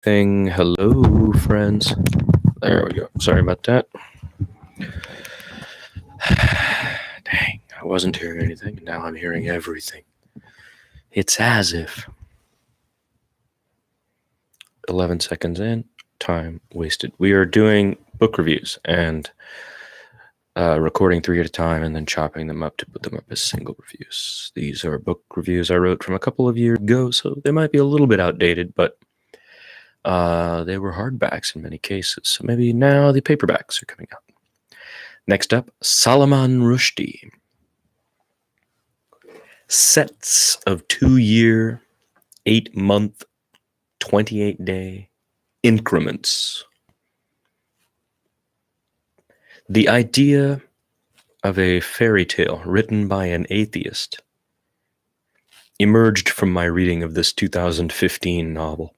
Thing. Hello, friends. There we go. Sorry about that. Dang, I wasn't hearing anything, and now I'm hearing everything. It's as if 11 seconds in, time wasted. We are doing book reviews and recording 3 at a time and then chopping them up to put them up as single reviews. These are book reviews I wrote from a couple of years ago, so they might be a little bit outdated, but they were hardbacks in many cases, so maybe now the paperbacks are coming out. Next up, Salman Rushdie. Sets of 2-year, 8-month, 28-day increments. The idea of a fairy tale written by an atheist emerged from my reading of this 2015 novel.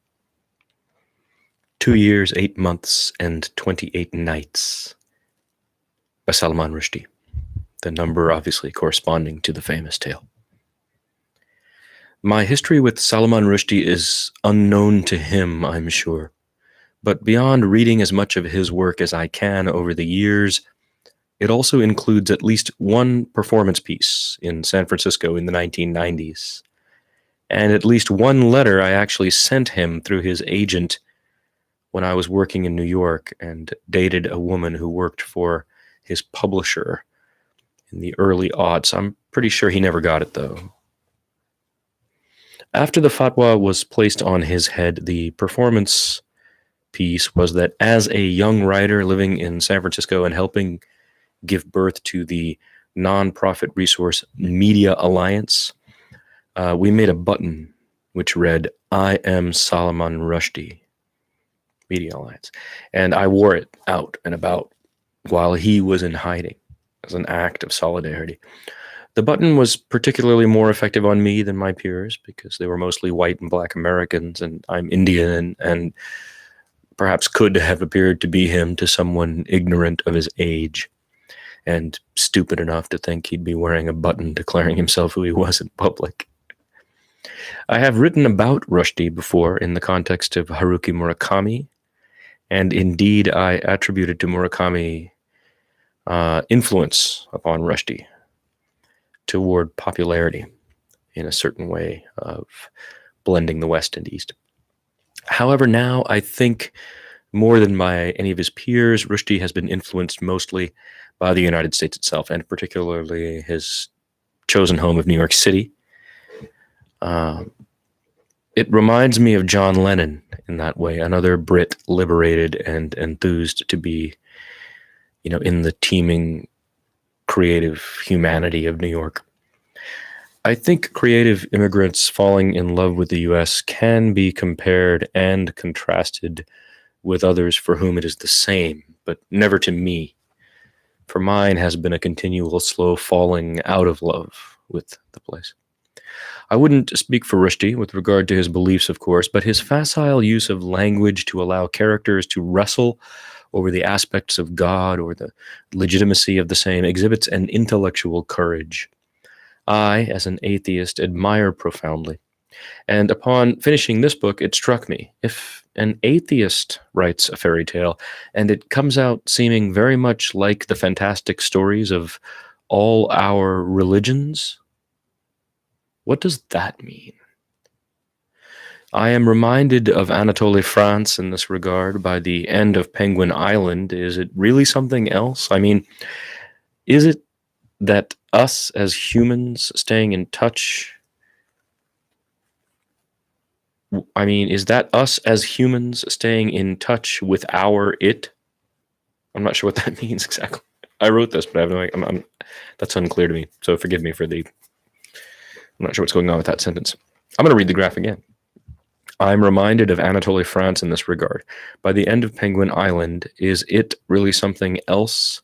2 years, 8 months, and 28 nights by Salman Rushdie. The number obviously corresponding to the famous tale. My history with Salman Rushdie is unknown to him, I'm sure. But beyond reading as much of his work as I can over the years, it also includes at least one performance piece in San Francisco in the 1990s, and at least one letter I actually sent him through his agent when I was working in New York and dated a woman who worked for his publisher in the early aughts. I'm pretty sure he never got it, though. After the fatwa was placed on his head, the performance piece was that as a young writer living in San Francisco and helping give birth to the nonprofit resource Media Alliance, we made a button which read, "I am Salman Rushdie, Media Alliance." And I wore it out and about while he was in hiding as an act of solidarity. The button was particularly more effective on me than my peers because they were mostly white and black Americans, and I'm Indian and perhaps could have appeared to be him to someone ignorant of his age and stupid enough to think he'd be wearing a button declaring himself who he was in public. I have written about Rushdie before in the context of Haruki Murakami, and indeed I attributed to Murakami influence upon Rushdie toward popularity in a certain way of blending the West and East. However, now I think more than by any of his peers, Rushdie has been influenced mostly by the United States itself, and particularly his chosen home of New York City. It reminds me of John Lennon in that way, another Brit liberated and enthused to be, in the teeming creative humanity of New York. I think creative immigrants falling in love with the U.S. can be compared and contrasted with others for whom it is the same, but never to me. For mine has been a continual slow falling out of love with the place. I wouldn't speak for Rushdie with regard to his beliefs, of course, but his facile use of language to allow characters to wrestle over the aspects of God or the legitimacy of the same exhibits an intellectual courage I, as an atheist, admire profoundly. And upon finishing this book, it struck me, if an atheist writes a fairy tale and it comes out seeming very much like the fantastic stories of all our religions, what does that mean? I am reminded of Anatole France in this regard by the end of Penguin Island. Is it really something else? I mean, is it that us as humans staying in touch? I mean, is that us as humans staying in touch with our it? I'm not sure what that means exactly. I wrote this, but I have no idea. That's unclear to me. So forgive me for I'm not sure what's going on with that sentence. I'm going to read the graph again. I'm reminded of Anatole France in this regard. By the end of Penguin Island, is it really something else?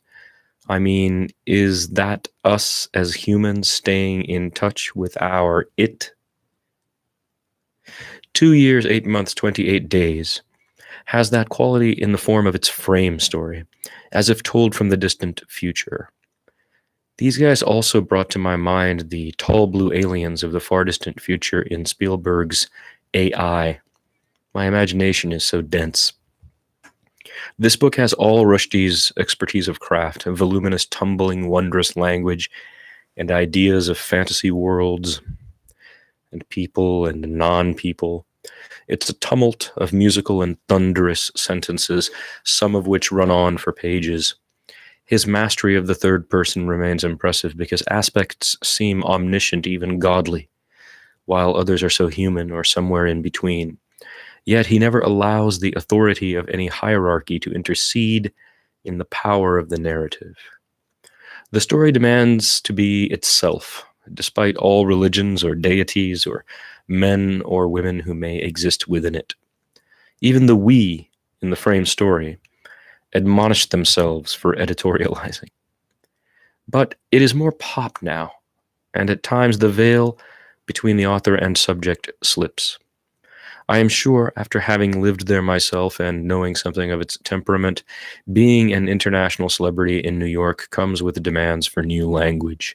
I mean, is that us as humans staying in touch with our it? 2 years, 8 months, 28 days has that quality in the form of its frame story, as if told from the distant future. These guys also brought to my mind the tall blue aliens of the far distant future in Spielberg's AI. My imagination is so dense. This book has all Rushdie's expertise of craft, a voluminous, tumbling, wondrous language, and ideas of fantasy worlds and people and non-people. It's a tumult of musical and thunderous sentences, some of which run on for pages. His mastery of the third person remains impressive because aspects seem omniscient, even godly, while others are so human or somewhere in between. Yet he never allows the authority of any hierarchy to intercede in the power of the narrative. The story demands to be itself, despite all religions or deities or men or women who may exist within it. Even the we in the framed story admonish themselves for editorializing. But it is more pop now, and at times the veil between the author and subject slips. I am sure, after having lived there myself and knowing something of its temperament, being an international celebrity in New York comes with demands for new language.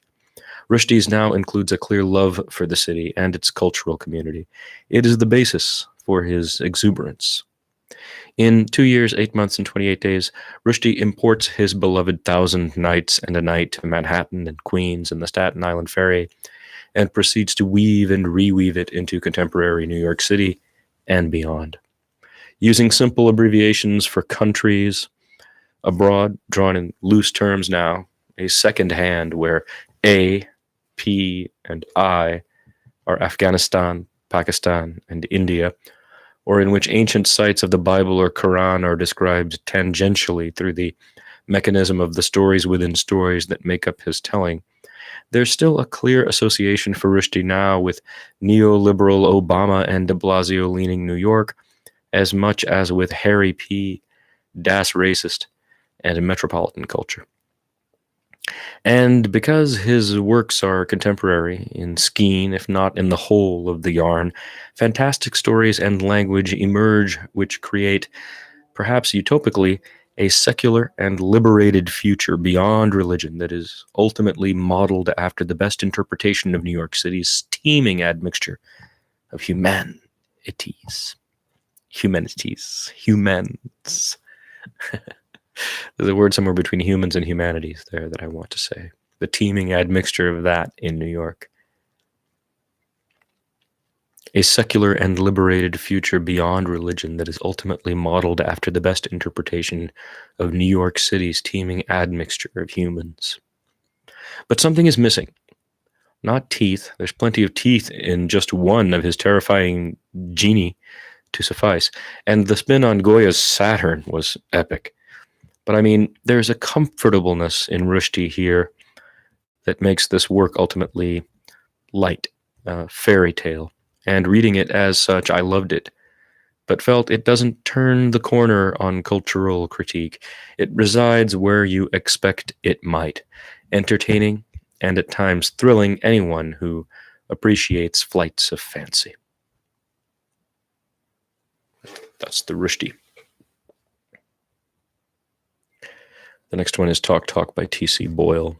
Rushdie's now includes a clear love for the city and its cultural community. It is the basis for his exuberance. In 2 years, 8 months, and 28 days, Rushdie imports his beloved Thousand Nights and a Night to Manhattan and Queens and the Staten Island Ferry, and proceeds to weave and reweave it into contemporary New York City and beyond. Using simple abbreviations for countries abroad, drawn in loose terms now, a second hand where A, P, and I are Afghanistan, Pakistan, and India, or in which ancient sites of the Bible or Quran are described tangentially through the mechanism of the stories within stories that make up his telling. There's still a clear association for Rushdie now with neoliberal Obama and de Blasio-leaning New York, as much as with Harry P., Das Racist, and metropolitan culture. And because his works are contemporary in skein, if not in the whole of the yarn, fantastic stories and language emerge which create, perhaps utopically, a secular and liberated future beyond religion that is ultimately modeled after the best interpretation of New York City's teeming admixture of humanities. Humans. There's a word somewhere between humans and humanities there that I want to say. The teeming admixture of that in New York. A secular and liberated future beyond religion that is ultimately modeled after the best interpretation of New York City's teeming admixture of humans. But something is missing. Not teeth. There's plenty of teeth in just one of his terrifying genie to suffice. And the spin on Goya's Saturn was epic. But I mean, there's a comfortableness in Rushdie here that makes this work ultimately light, fairy tale. And reading it as such, I loved it, but felt it doesn't turn the corner on cultural critique. It resides where you expect it might, entertaining and at times thrilling anyone who appreciates flights of fancy. That's the Rushdie. The next one is Talk Talk by T.C. Boyle.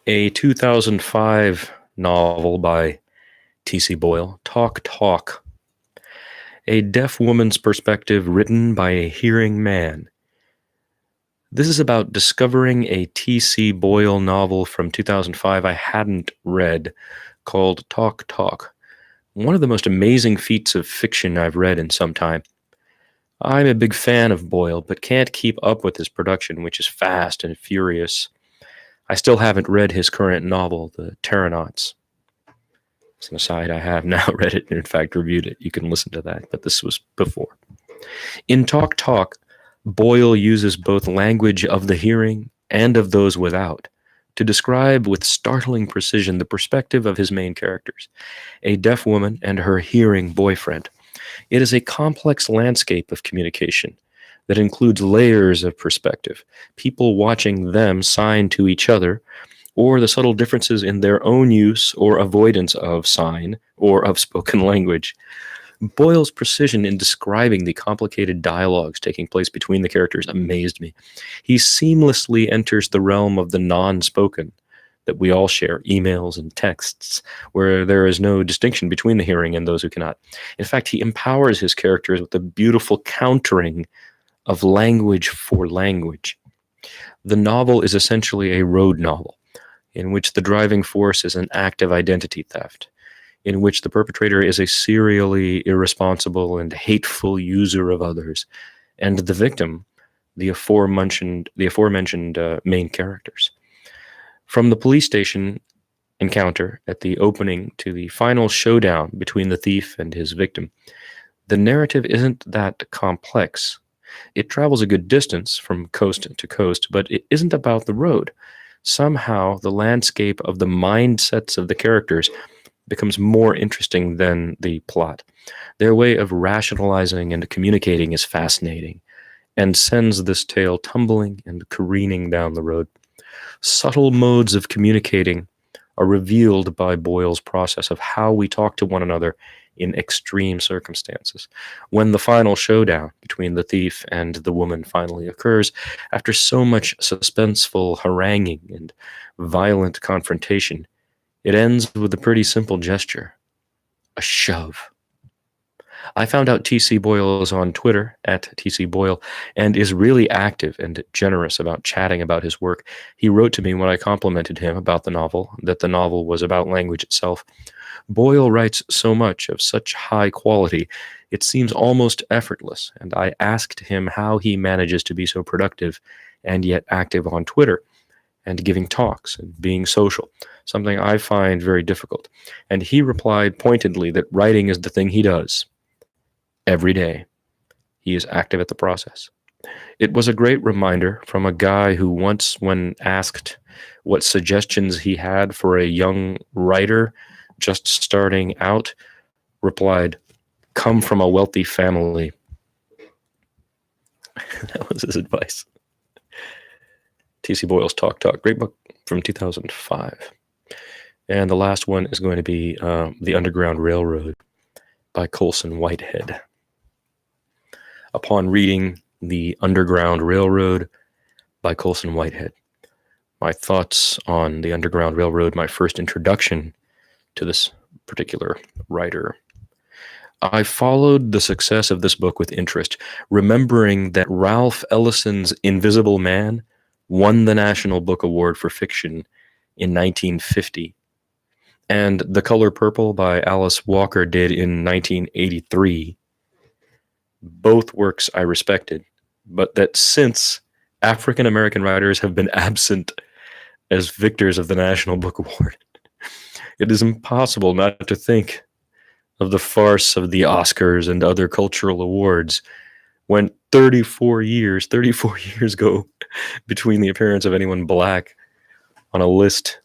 A 2005 novel by T.C. Boyle, Talk Talk. A deaf woman's perspective written by a hearing man. This is about discovering a T.C. Boyle novel from 2005 I hadn't read called Talk Talk. One of the most amazing feats of fiction I've read in some time. I'm a big fan of Boyle, but can't keep up with his production, which is fast and furious. I still haven't read his current novel, The Terranauts. As an aside, I have now read it and in fact reviewed it. You can listen to that, but this was before. In Talk Talk, Boyle uses both language of the hearing and of those without to describe with startling precision the perspective of his main characters, a deaf woman and her hearing boyfriend. It is a complex landscape of communication that includes layers of perspective, people watching them sign to each other, or the subtle differences in their own use or avoidance of sign or of spoken language. Boyle's precision in describing the complicated dialogues taking place between the characters amazed me. He seamlessly enters the realm of the non-spoken, that we all share, emails and texts, where there is no distinction between the hearing and those who cannot. In fact, he empowers his characters with a beautiful countering of language for language. The novel is essentially a road novel, in which the driving force is an act of identity theft, in which the perpetrator is a serially irresponsible and hateful user of others, and the victim, the aforementioned main characters. From the police station encounter at the opening to the final showdown between the thief and his victim, the narrative isn't that complex. It travels a good distance from coast to coast, but it isn't about the road. Somehow, the landscape of the mindsets of the characters becomes more interesting than the plot. Their way of rationalizing and communicating is fascinating, and sends this tale tumbling and careening down the road. Subtle modes of communicating are revealed by Boyle's process of how we talk to one another in extreme circumstances. When the final showdown between the thief and the woman finally occurs, after so much suspenseful haranguing and violent confrontation, it ends with a pretty simple gesture, a shove. I found out T.C. Boyle is on Twitter, at T.C. Boyle, and is really active and generous about chatting about his work. He wrote to me when I complimented him about the novel, that the novel was about language itself. Boyle writes so much of such high quality, it seems almost effortless, and I asked him how he manages to be so productive and yet active on Twitter, and giving talks and being social, something I find very difficult. And he replied pointedly that writing is the thing he does. Every day, he is active at the process. It was a great reminder from a guy who once, when asked what suggestions he had for a young writer just starting out, replied, "Come from a wealthy family." That was his advice. T.C. Boyle's Talk Talk, great book from 2005. And the last one is going to be The Underground Railroad by Colson Whitehead. Upon reading The Underground Railroad by Colson Whitehead, my thoughts on The Underground Railroad, my first introduction to this particular writer. I followed the success of this book with interest, remembering that Ralph Ellison's Invisible Man won the National Book Award for Fiction in 1950, and The Color Purple by Alice Walker did in 1983. Both works I respected, but that since African American writers have been absent as victors of the National Book Award, it is impossible not to think of the farce of the Oscars and other cultural awards when 34 years go between the appearance of anyone black on a list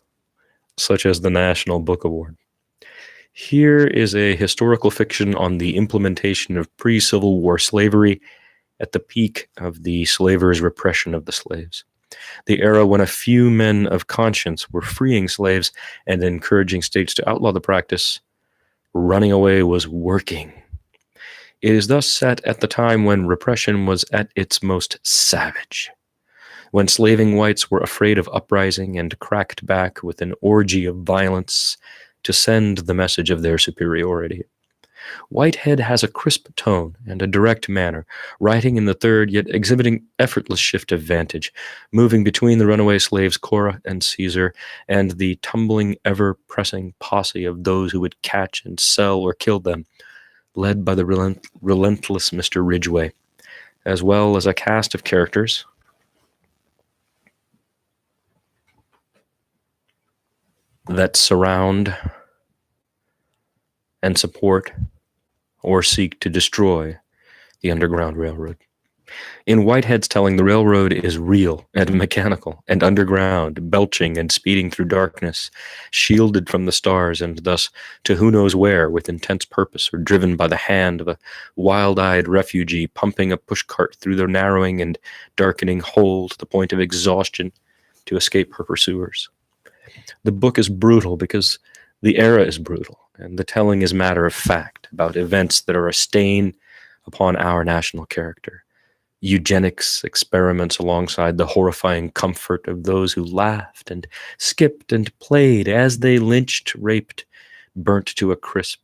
such as the National Book Award. Here is a historical fiction on the implementation of pre-Civil War slavery at the peak of the slavers' repression of the slaves, the era when a few men of conscience were freeing slaves and encouraging states to outlaw the practice. Running away was working. It is thus set at the time when repression was at its most savage, when slaving whites were afraid of uprising and cracked back with an orgy of violence to send the message of their superiority. Whitehead has a crisp tone and a direct manner, writing in the third yet exhibiting effortless shift of vantage, moving between the runaway slaves Cora and Caesar and the tumbling, ever-pressing posse of those who would catch and sell or kill them, led by the relentless Mr. Ridgway, as well as a cast of characters that surround and support or seek to destroy the Underground Railroad. In Whitehead's telling, the railroad is real and mechanical and underground, belching and speeding through darkness, shielded from the stars and thus to who knows where with intense purpose, or driven by the hand of a wild-eyed refugee pumping a pushcart through the narrowing and darkening hole to the point of exhaustion to escape her pursuers. The book is brutal because the era is brutal, and the telling is matter of fact about events that are a stain upon our national character. eugenics experiments alongside the horrifying comfort of those who laughed and skipped and played as they lynched, raped, burnt to a crisp,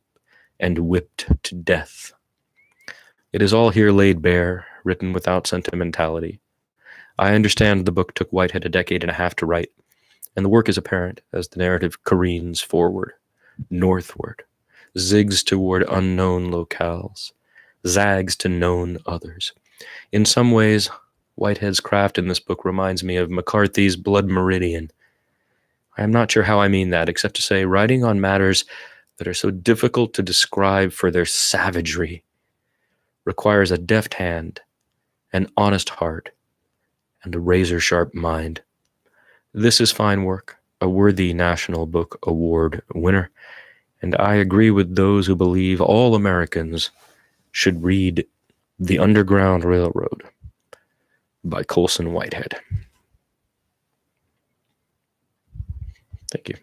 and whipped to death. It is all here laid bare, written without sentimentality. I understand the book took Whitehead a decade and a half to write, and the work is apparent as the narrative careens forward, northward, zigs toward unknown locales, zags to known others. In some ways, Whitehead's craft in this book reminds me of McCarthy's Blood Meridian. I am not sure how I mean that, except to say writing on matters that are so difficult to describe for their savagery requires a deft hand, an honest heart, and a razor-sharp mind. This is fine work, a worthy National Book Award winner, and I agree with those who believe all Americans should read The Underground Railroad by Colson Whitehead. Thank you.